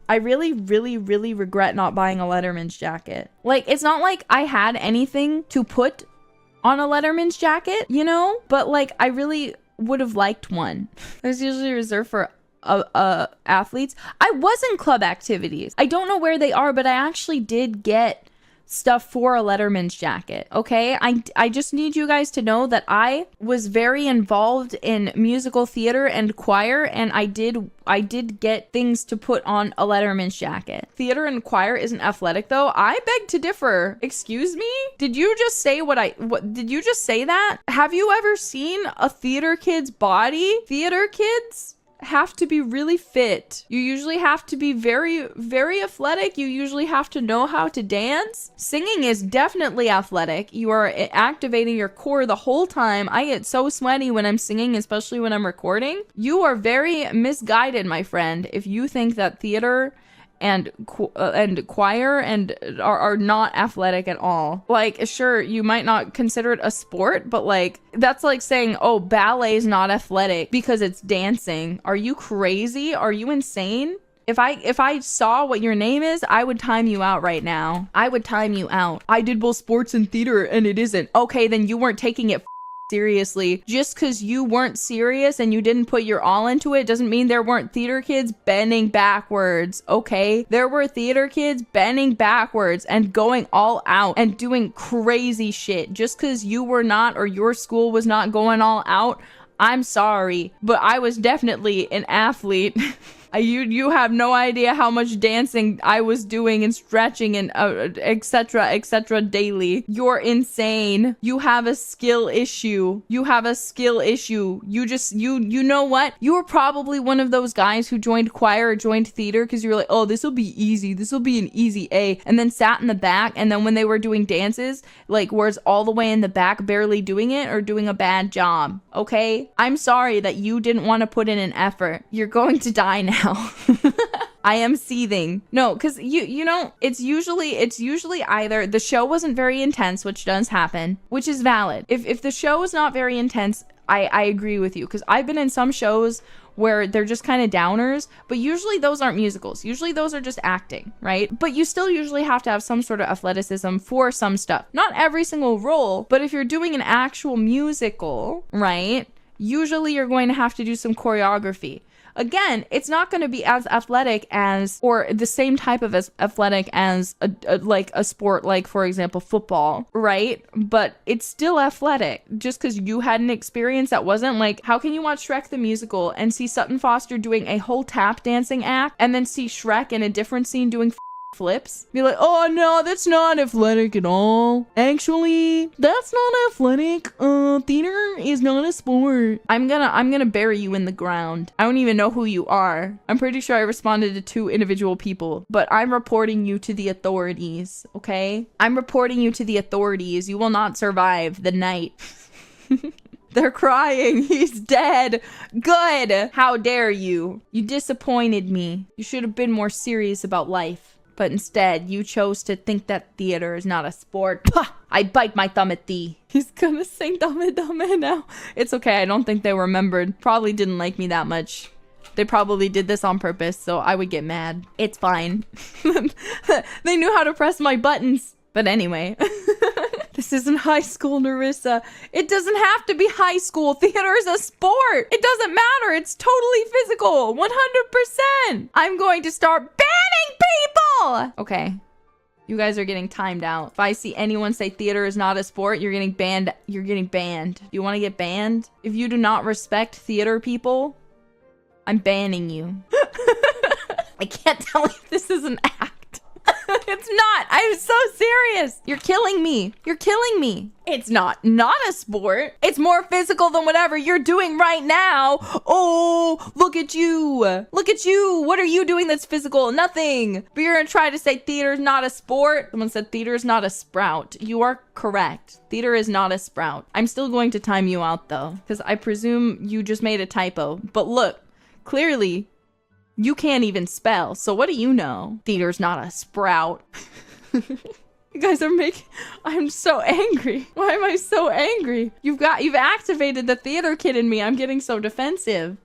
I really, really, really regret not buying a Letterman's jacket. Like, it's not like I had anything to put on a Letterman's jacket, you know? But like, I really would have liked one. There's usually reserved for athletes. I was in club activities. I don't know where they are, but I actually did get stuff for a Letterman's jacket. Okay, I just need you guys to know that I was very involved in musical theater and choir, and I did get things to put on a Letterman's jacket. Theater and choir isn't athletic though. I beg to differ. Excuse me? Did you just say what did you just say that? Have you ever seen a theater kid's body? Theater kids have to be really fit. You usually have to be very, very athletic. You usually have to know how to dance. Singing is definitely athletic. You are activating your core the whole time. I get so sweaty when I'm singing, especially when I'm recording. You are very misguided, my friend, if you think that theater and choir are not athletic at all. Like, sure, you might not consider it a sport, but like, that's like saying, oh, ballet is not athletic because it's dancing. Are you crazy? Are you insane? If I saw what your name is, I would time you out right now. I would time you out. I did both sports and theater and it isn't. Okay, then you weren't taking it seriously. Just because you weren't serious and you didn't put your all into it doesn't mean there weren't theater kids bending backwards, okay? There were theater kids bending backwards and going all out and doing crazy shit. Just because you were not, or your school was not going all out, I'm sorry, but I was definitely an athlete. You have no idea how much dancing I was doing and stretching and etc daily. You're insane. You have a skill issue. You have a skill issue. You know what? You were probably one of those guys who joined choir or joined theater because you were like, oh, this will be easy. This will be an easy A. And then sat in the back. And then when they were doing dances, like, was all the way in the back barely doing it or doing a bad job. Okay? I'm sorry that you didn't want to put in an effort. You're going to die now. I am seething. No, because you know, it's usually either the show wasn't very intense, which does happen, which is valid. If the show is not very intense, I agree with you, because I've been in some shows where they're just kind of downers, but usually those aren't musicals. Usually those are just acting, right? But you still usually have to have some sort of athleticism for some stuff. Not every single role, but if you're doing an actual musical, right, usually you're going to have to do some choreography. Again, it's not going to be as athletic as, or the same type of as athletic as like a sport, like for example, football, right? But it's still athletic. Just because you had an experience that wasn't, like, how can you watch Shrek the Musical and see Sutton Foster doing a whole tap dancing act and then see Shrek in a different scene doing flips? Be like, oh no, that's not athletic at all. Actually, that's not athletic. Theater is not a sport. I'm gonna bury you in the ground. I don't even know who you are. I'm pretty sure I responded to 2 individual people, but I'm reporting you to the authorities, okay? I'm reporting you to the authorities. You will not survive the night. They're crying. He's dead. Good. How dare you? You disappointed me. You should have been more serious about life. But instead, you chose to think that theater is not a sport. Pah! I bite my thumb at thee. He's gonna sing Dame Dame now. It's okay, I don't think they remembered. Probably didn't like me that much. They probably did this on purpose, so I would get mad. It's fine. They knew how to press my buttons. But anyway. This isn't high school, Nerissa. It doesn't have to be high school. Theater is a sport. It doesn't matter. It's totally physical. 100%. I'm going to start banning people. Okay. You guys are getting timed out. If I see anyone say theater is not a sport, you're getting banned. You're getting banned. You want to get banned? If you do not respect theater people, I'm banning you. I can't tell if this is an act. It's not. I'm so serious. You're killing me. You're killing me. It's not a sport. It's more physical than whatever you're doing right now. Oh, look at you. Look at you. What are you doing that's physical? Nothing. But you're gonna try to say theater's not a sport? Someone said theater's not a sprout. You are correct. Theater is not a sprout. I'm still going to time you out though, because I presume you just made a typo. But look, clearly, you can't even spell, so what do you know? Theater's not a sprout. You guys are I'm so angry. Why am I so angry? You've activated the theater kid in me. I'm getting so defensive.